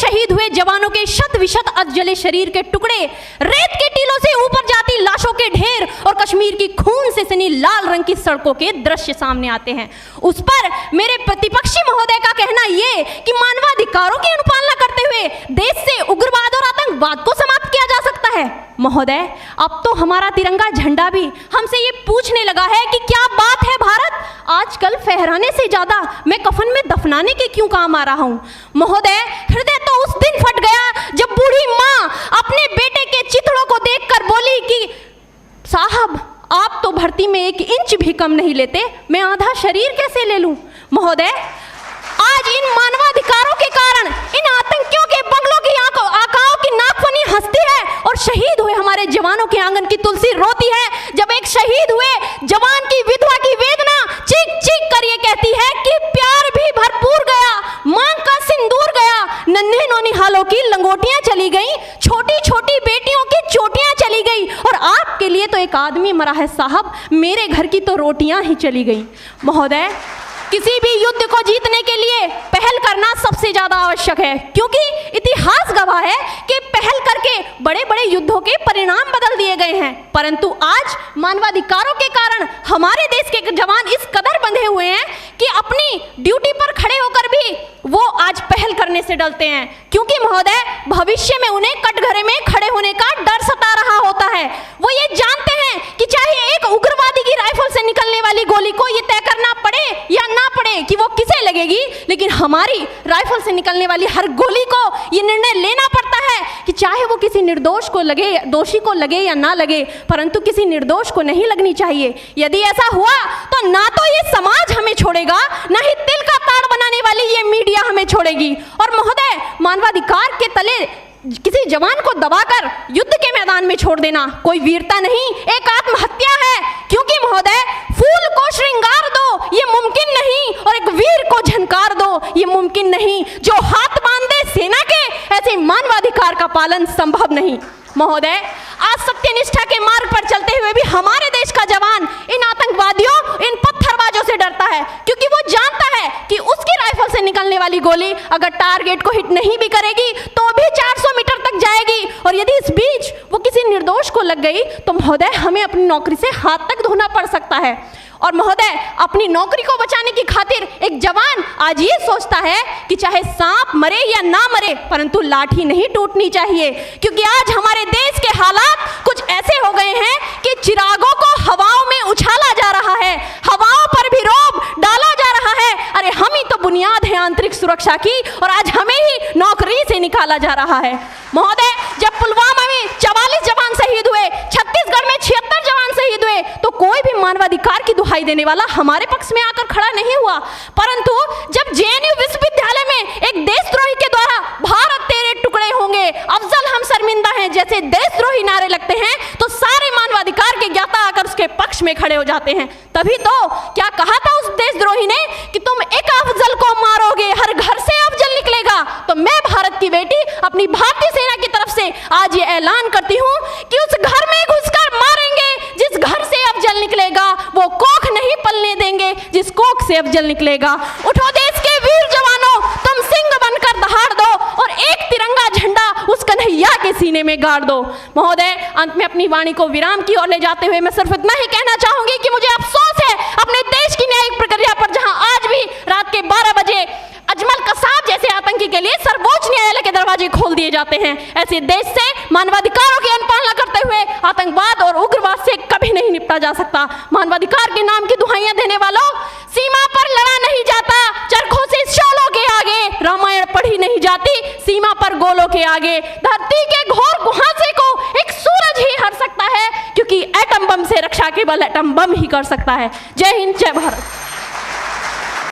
शहीद हुए जवानों के शत विशत अधजले शरीर के टुकड़े, रेत के टीलों से ऊपर जाती लाशों के ढेर और कश्मीर की खून से सनी लाल रंग की सड़कों के दृश्य सामने आते हैं। उस पर मेरे प्रतिपक्षी महोदय का कहना ये कि मानवाधिकारों की अनुपालना करते हुए देश से उग्रवाद और आतंकवाद को समाप्त किया जा सकता है। महोदय, अब तो हमारा तिरंगा झंडा भी हमसे ये पूछने लगा है कि क्या बात है भारत, आजकल फहराने से ज्यादा मैं कफन में दफनाने के क्यों काम आ रहा हूं। महोदय, हृदय तो उस दिन फट गया जब बूढ़ी मां अपने बेटे के चिथड़ों को देखकर बोली कि साहब, आप तो भर्ती में 1 इंच भी कम नहीं लेते, मैं आधा शरीर कैसे ले लूं। महोदय, आज इन मानवाधिकारों के कारण इन आतंकियों के बंगलों की आकाओं की नाकफनी हंसती है और शहीद हुए हमारे जवानों के आंगन की तुलसी रोती है। जब एक शहीद हुए जवान की विधवा की वेदना चीख चीख कर ये कहती है कि प्यार भी भरपूर गया, मांग का सिंदूर गया, नन्हे नौनिहालों की लंगोटियां चली गई, छोटी छोटी बेटियों की चोटियां चली गई और आपके लिए तो एक आदमी मरा है साहब, मेरे घर की तो रोटियां ही चली गई। महोदय, किसी भी युद्ध को जीतने के लिए पहल करना सबसे ज्यादा आवश्यक है, क्योंकि इतिहास गवाह है कि पहल करके बड़े बड़े युद्धों के परिणाम बदल दिए गए हैं। परंतु आज मानवाधिकारों के कारण हमारे देश के जवान इस कदर बंधे हुए हैं कि अपनी ड्यूटी पर खड़े होकर भी वो आज पहल करने से डरते हैं, क्योंकि महोदय भविष्य में उन्हें कटघरे में खड़े होने का डर सता रहा होता है। वो ये जानते हैं कि चाहे एक उग्रवादी की राइफल से निकलने वाली गोली को ये तय करना पड़े या ना पड़े कि वो किसे लगेगी, लेकिन हमारी राइफल से निकलने वाली हर गोली को ये निर्णय लेना पड़ता है कि चाहे वो किसी निर्दोष को लगे, दोषी को लगे या ना लगे, परंतु किसी निर्दोष को नहीं लगनी चाहिए। यदि ऐसा हुआ तो ना तो ये समाज हमें छोड़ेगा, ना ही तिल का ताड़ बनाने वाली ये मीडिया हमें छोड़ेगी। और महोदय, मानवाधिकार के तले किसी जवान को दबाकर युद्ध के मैदान में छोड़ देना कोई वीरता नहीं, एक आत्महत्या है। क्योंकि महोदय, फूल को श्रृंगार दो ये मुमकिन नहीं और एक वीर को झनकार दो ये मुमकिन नहीं। जो हाथ बांधे सेना के, ऐसे मानवाधिकार का पालन संभव नहीं। महोदय, आज सत्यनिष्ठा के मार्ग पर चलते हुए भी हमारे देश का जवान इन आतंकवादियों, इन पत्थरबाजों से डरता है, क्योंकि वो जानता है कि उसकी राइफल से निकलने वाली गोली अगर टारगेट को हिट नहीं भी करेगी तो भी 400 मीटर तक जाएगी, और यदि इस बीच वो किसी निर्दोष को लग गई तो महोदय हमें अपनी नौकरी से हाथ तक धोना पड़ सकता है। और महोदय, अपनी नौकरी को बचाने की खातिर एक जवान आज ये सोचता है कि चाहे सांप मरे या ना मरे, परंतु लाठी नहीं टूटनी चाहिए, क्योंकि आज हमारे देश के हालात कुछ ऐसे हो गए हैं कि चिरागों को हवाओं में उछाला जा रहा है, हवाओं पर भी रोब डाला जा रहा है। अरे हम ही तो बुनियाद है आंतरिक सुरक्षा की, और आज हमें ही नौकरी से निकाला जा रहा है। महोदय, जब पुलवामा में 44 जवान शहीद हुए, छत्तीसगढ़ में 76 जवान शहीद हुए, तो कोई भी मानवाधिकार की दुहाई देने वाला हमारे पक्ष में आकर खड़ा नहीं हुआ। परंतु जब जेएनयू विश्वविद्यालय में एक देशद्रोही के द्वारा भारत तेरे टुकड़े होंगे, अफजल हम शर्मिंदा हैं जैसे देशद्रोही नारे लगते हैं, तो सारे मानवाधिकार के ज्ञाता आकर उसके पक्ष में खड़े हो जाते हैं। तभी तो क्या कहा था उस देशद्रोही ने कि तुम एक अफजल को मारोगे, हर घर से अफजल निकलेगा। तो मैं भारत की बेटी अपनी भारतीय सेना की तरफ से आज ये ऐलान करती हूँ कि उस घर में घुसकर मारेंगे जिस घर से अफजल निकलेगा, वो कोख नहीं पलने देंगे जिस कोख से अफजल निकलेगा। उठो देश के वीर जवानों, तुम सिंह बनकर दहाड़ दो और एक तिरंगा झंडा उस कन्हैया के सीने में गाड़ दो। महोदय, अंत में अपनी वाणी को विराम की ओर ले जाते हुए मैं सिर्फ इतना ही कहना चाहूंगी कि मुझे अफसोस है अपने देश की न्यायिक प्रक्रिया पर, जहां आज भी रात के 12 बजे अजमल कसाब जैसे आतंकी के लिए सर्वोच्च न्यायालय के दरवाजे खोल दिए जाते हैं। ऐसे देश से मानवाधिकारों की अनुपालना करते हुए आतंकवाद और उग्रवाद से कभी नहीं निपटा जा सकता। मानवाधिकार के नाम की दुहाइयां देने वालों, सीमा पर लड़ा नहीं जाता चरखों से शोलों के आगे, रामायण पढ़ी नहीं जाती सीमा पर गोलों के आगे। धरती के घोर कुहासे को एक सूरज ही हर सकता है, क्योंकि एटम बम से रक्षा केवल एटम बम ही कर सकता है। जय हिंद, जय भारत।